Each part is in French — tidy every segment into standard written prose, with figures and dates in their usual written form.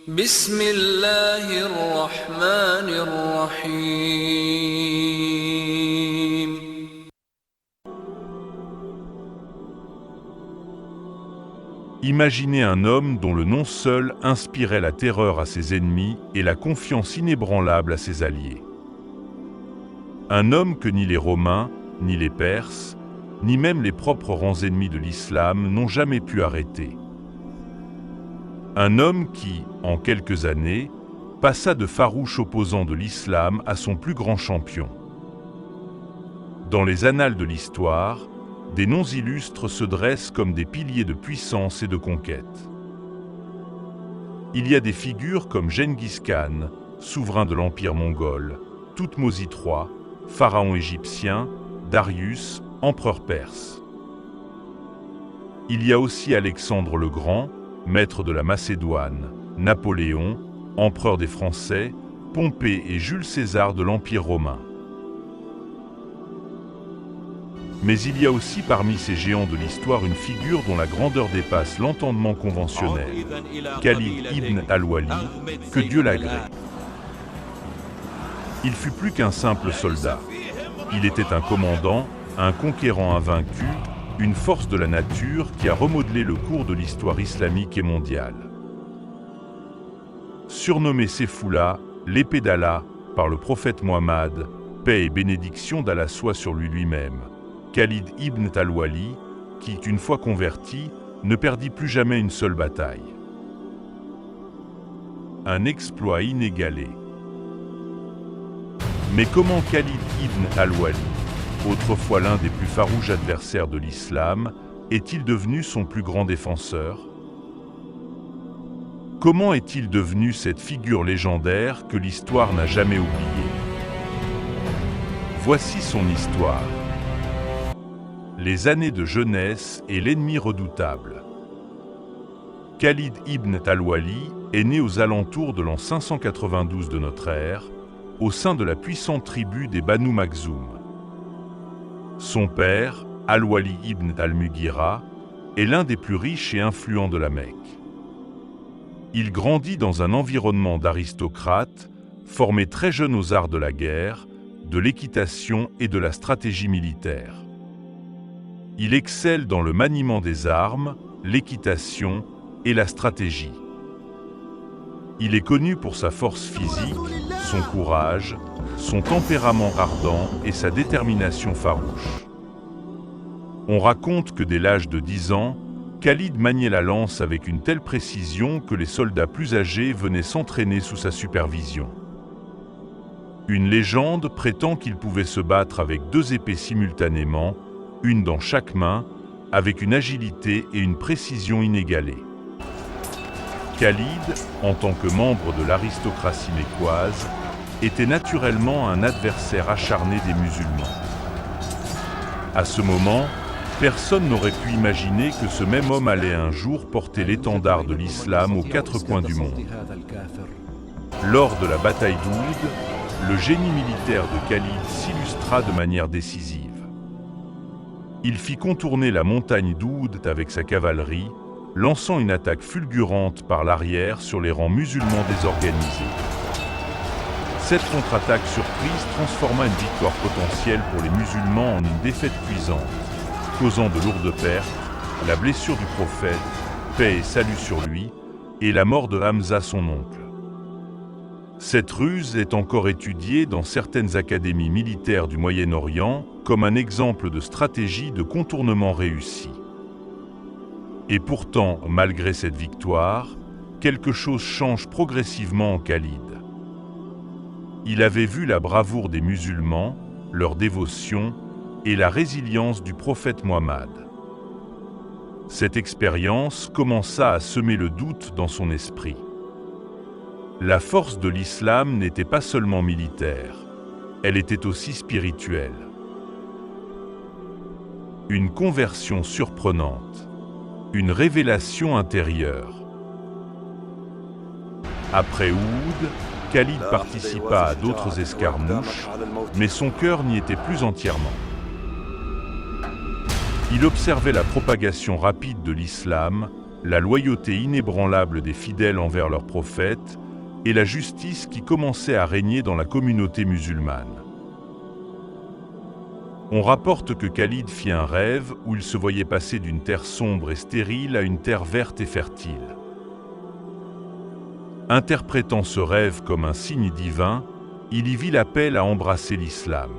بسم الله الرحمن الرحيم. Imaginez un homme dont le nom seul inspirait la terreur à ses ennemis et la confiance inébranlable à ses alliés. Un homme que ni les Romains, ni les Perses, ni même les propres rangs ennemis de l'islam n'ont jamais pu arrêter. Un homme qui, en quelques années, passa de farouche opposant de l'islam à son plus grand champion. Dans les annales de l'histoire, des noms illustres se dressent comme des piliers de puissance et de conquête. Il y a des figures comme Genghis Khan, souverain de l'Empire mongol, Thoutmôsis III, pharaon égyptien, Darius, empereur perse. Il y a aussi Alexandre le Grand, maître de la Macédoine, Napoléon, empereur des Français, Pompée et Jules César de l'Empire romain. Mais il y a aussi parmi ces géants de l'histoire une figure dont la grandeur dépasse l'entendement conventionnel, Khalid ibn al-Walid, que Dieu l'agrée. Il fut plus qu'un simple soldat. Il était un commandant, un conquérant invaincu, une force de la nature qui a remodelé le cours de l'histoire islamique et mondiale. Surnommé Seyfoullah, l'épée d'Allah, par le prophète Mohammed, paix et bénédiction d'Allah soit sur lui-même, Khalid ibn al-Walid, qui, une fois converti, ne perdit plus jamais une seule bataille. Un exploit inégalé. Mais comment Khalid ibn al-Walid, autrefois l'un des plus farouches adversaires de l'islam, est-il devenu son plus grand défenseur? Comment est-il devenu cette figure légendaire que l'histoire n'a jamais oubliée? Voici son histoire. Les années de jeunesse et l'ennemi redoutable. Khalid ibn al-Walid est né aux alentours de l'an 592 de notre ère, au sein de la puissante tribu des Banu Makhzoum. Son père, al-Walid ibn al-Mughira, est l'un des plus riches et influents de la Mecque. Il grandit dans un environnement d'aristocrates, formé très jeune aux arts de la guerre, de l'équitation et de la stratégie militaire. Il excelle dans le maniement des armes, l'équitation et la stratégie. Il est connu pour sa force physique, son courage, son tempérament ardent et sa détermination farouche. On raconte que dès l'âge de 10 ans, Khalid maniait la lance avec une telle précision que les soldats plus âgés venaient s'entraîner sous sa supervision. Une légende prétend qu'il pouvait se battre avec 2 épées simultanément, une dans chaque main, avec une agilité et une précision inégalées. Khalid, en tant que membre de l'aristocratie mécoise, était naturellement un adversaire acharné des musulmans. À ce moment, personne n'aurait pu imaginer que ce même homme allait un jour porter l'étendard de l'islam aux 4 coins du monde. Lors de la bataille d'Oud, le génie militaire de Khalid s'illustra de manière décisive. Il fit contourner la montagne d'Oud avec sa cavalerie, lançant une attaque fulgurante par l'arrière sur les rangs musulmans désorganisés. Cette contre-attaque surprise transforma une victoire potentielle pour les musulmans en une défaite cuisante, causant de lourdes pertes, la blessure du prophète, paix et salut sur lui, et la mort de Hamza son oncle. Cette ruse est encore étudiée dans certaines académies militaires du Moyen-Orient comme un exemple de stratégie de contournement réussi. Et pourtant, malgré cette victoire, quelque chose change progressivement en Khalid. Il avait vu la bravoure des musulmans, leur dévotion et la résilience du prophète Mohammed. Cette expérience commença à semer le doute dans son esprit. La force de l'islam n'était pas seulement militaire, elle était aussi spirituelle. Une conversion surprenante, une révélation intérieure. Après Oud, Khalid participa à d'autres escarmouches, mais son cœur n'y était plus entièrement. Il observait la propagation rapide de l'islam, la loyauté inébranlable des fidèles envers leur prophète et la justice qui commençait à régner dans la communauté musulmane. On rapporte que Khalid fit un rêve où il se voyait passer d'une terre sombre et stérile à une terre verte et fertile. Interprétant ce rêve comme un signe divin, il y vit l'appel à embrasser l'islam.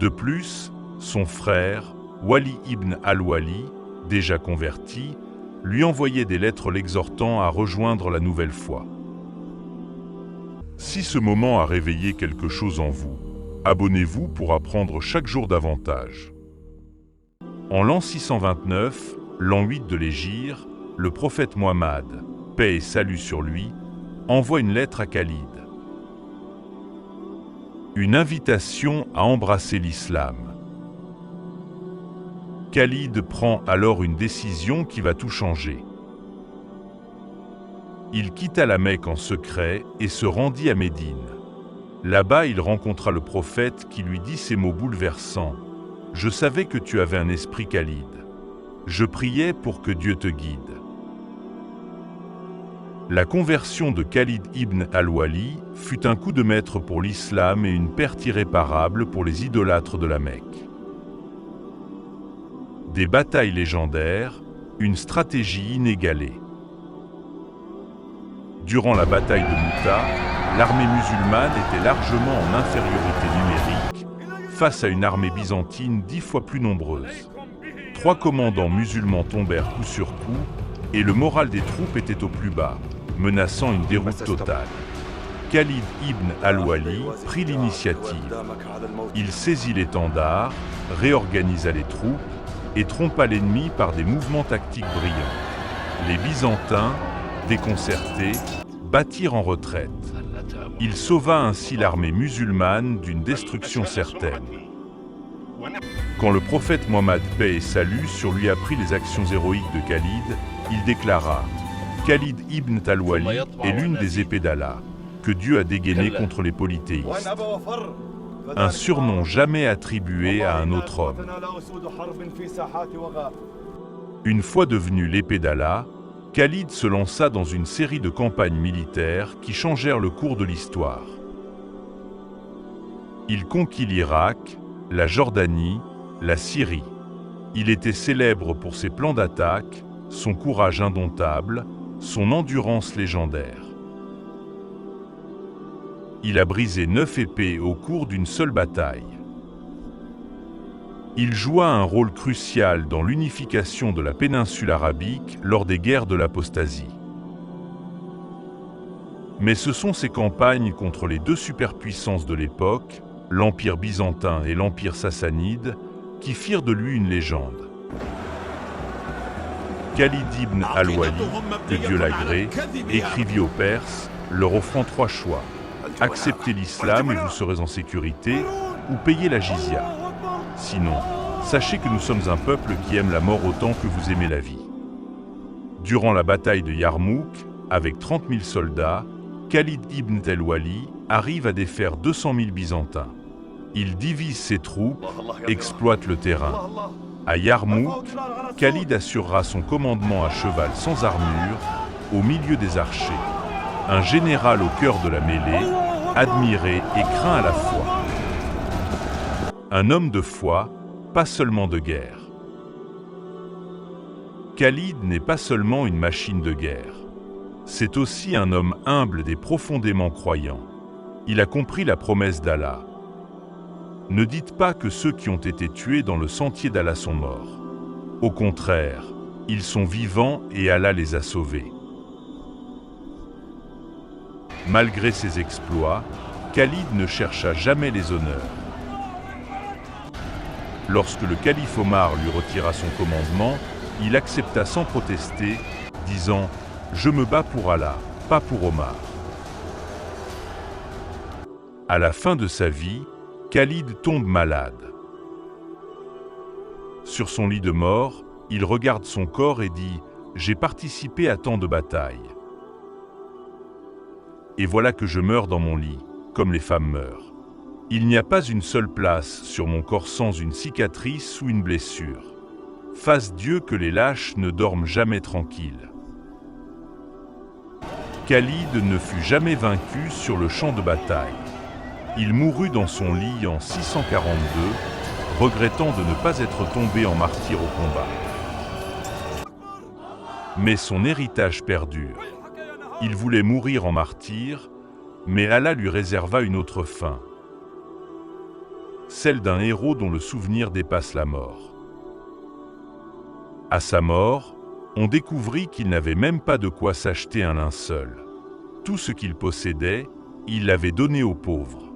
De plus, son frère, Wali ibn al-Wali, déjà converti, lui envoyait des lettres l'exhortant à rejoindre la nouvelle foi. Si ce moment a réveillé quelque chose en vous, abonnez-vous pour apprendre chaque jour davantage. En l'an 629, l'an 8 de l'Hégire, le prophète Muhammad, paix et salut sur lui, envoie une lettre à Khalid. Une invitation à embrasser l'islam. Khalid prend alors une décision qui va tout changer. Il quitta la Mecque en secret et se rendit à Médine. Là-bas, il rencontra le prophète qui lui dit ces mots bouleversants. « Je savais que tu avais un esprit Khalid. Je priais pour que Dieu te guide. » La conversion de Khalid ibn al-Wali fut un coup de maître pour l'islam et une perte irréparable pour les idolâtres de la Mecque. Des batailles légendaires, une stratégie inégalée. Durant la bataille de Mouta, l'armée musulmane était largement en infériorité numérique face à une armée byzantine 10 fois plus nombreuse. 3 commandants musulmans tombèrent coup sur coup et le moral des troupes était au plus bas, menaçant une déroute totale. Khalid ibn al-Wali prit l'initiative. Il saisit l'étendard, réorganisa les troupes et trompa l'ennemi par des mouvements tactiques brillants. Les Byzantins, déconcertés, battirent en retraite. Il sauva ainsi l'armée musulmane d'une destruction certaine. Quand le prophète Mohammed, paix et salut sur lui apprit les actions héroïques de Khalid, il déclara « Khalid ibn al-Wali est l'une des épées d'Allah, que Dieu a dégainées contre les polythéistes. » Un surnom jamais attribué à un autre homme. Une fois devenu l'épée d'Allah, Khalid se lança dans une série de campagnes militaires qui changèrent le cours de l'histoire. Il conquit l'Irak, la Jordanie, la Syrie. Il était célèbre pour ses plans d'attaque, son courage indomptable, son endurance légendaire. Il a brisé 9 épées au cours d'une seule bataille. Il joua un rôle crucial dans l'unification de la péninsule arabique lors des guerres de l'apostasie. Mais ce sont ses campagnes contre les 2 superpuissances de l'époque, l'Empire byzantin et l'Empire sassanide, qui firent de lui une légende. Khalid ibn al-Wali, que Dieu l'agrée, écrivit aux Perses, leur offrant 3 choix. Acceptez l'islam et vous serez en sécurité, ou payez la jizya. Sinon, sachez que nous sommes un peuple qui aime la mort autant que vous aimez la vie. Durant la bataille de Yarmouk, avec 30 000 soldats, Khalid ibn al-Wali arrive à défaire 200 000 Byzantins. Il divise ses troupes, exploite le terrain. À Yarmouk, Khalid assurera son commandement à cheval sans armure, au milieu des archers. Un général au cœur de la mêlée, admiré et craint à la fois. Un homme de foi, pas seulement de guerre. Khalid n'est pas seulement une machine de guerre. C'est aussi un homme humble et profondément croyant. Il a compris la promesse d'Allah. Ne dites pas que ceux qui ont été tués dans le sentier d'Allah sont morts. Au contraire, ils sont vivants et Allah les a sauvés. Malgré ses exploits, Khalid ne chercha jamais les honneurs. Lorsque le calife Omar lui retira son commandement, il accepta sans protester, disant « Je me bats pour Allah, pas pour Omar ». À la fin de sa vie, Khalid tombe malade. Sur son lit de mort, il regarde son corps et dit « J'ai participé à tant de batailles. Et voilà que je meurs dans mon lit, comme les femmes meurent. Il n'y a pas une seule place sur mon corps sans une cicatrice ou une blessure. Fasse Dieu que les lâches ne dorment jamais tranquilles. Khalid ne fut jamais vaincu sur le champ de bataille. Il mourut dans son lit en 642, regrettant de ne pas être tombé en martyr au combat. Mais son héritage perdure. Il voulait mourir en martyr, mais Allah lui réserva une autre fin, celle d'un héros dont le souvenir dépasse la mort. À sa mort, on découvrit qu'il n'avait même pas de quoi s'acheter un linceul. Tout ce qu'il possédait, il l'avait donné aux pauvres.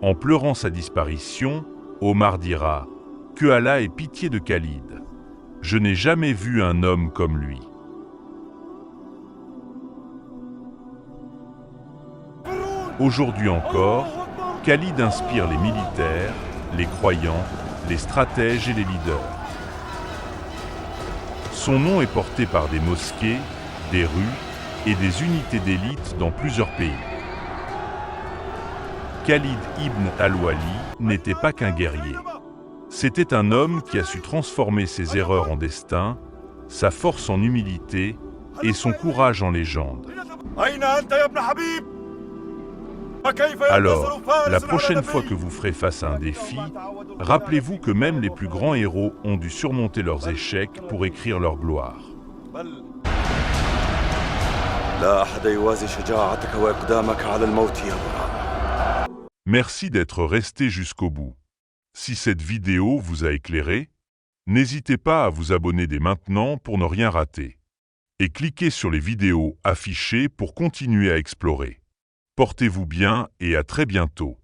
En pleurant sa disparition, Omar dira « Que Allah ait pitié de Khalid. Je n'ai jamais vu un homme comme lui. » Aujourd'hui encore, Khalid inspire les militaires, les croyants, les stratèges et les leaders. Son nom est porté par des mosquées, des rues et des unités d'élite dans plusieurs pays. Khalid ibn al-Wali n'était pas qu'un guerrier. C'était un homme qui a su transformer ses erreurs en destin, sa force en humilité et son courage en légende. Alors, la prochaine fois que vous ferez face à un défi, rappelez-vous que même les plus grands héros ont dû surmonter leurs échecs pour écrire leur gloire. Merci d'être resté jusqu'au bout. Si cette vidéo vous a éclairé, n'hésitez pas à vous abonner dès maintenant pour ne rien rater. Et cliquez sur les vidéos affichées pour continuer à explorer. Portez-vous bien et à très bientôt.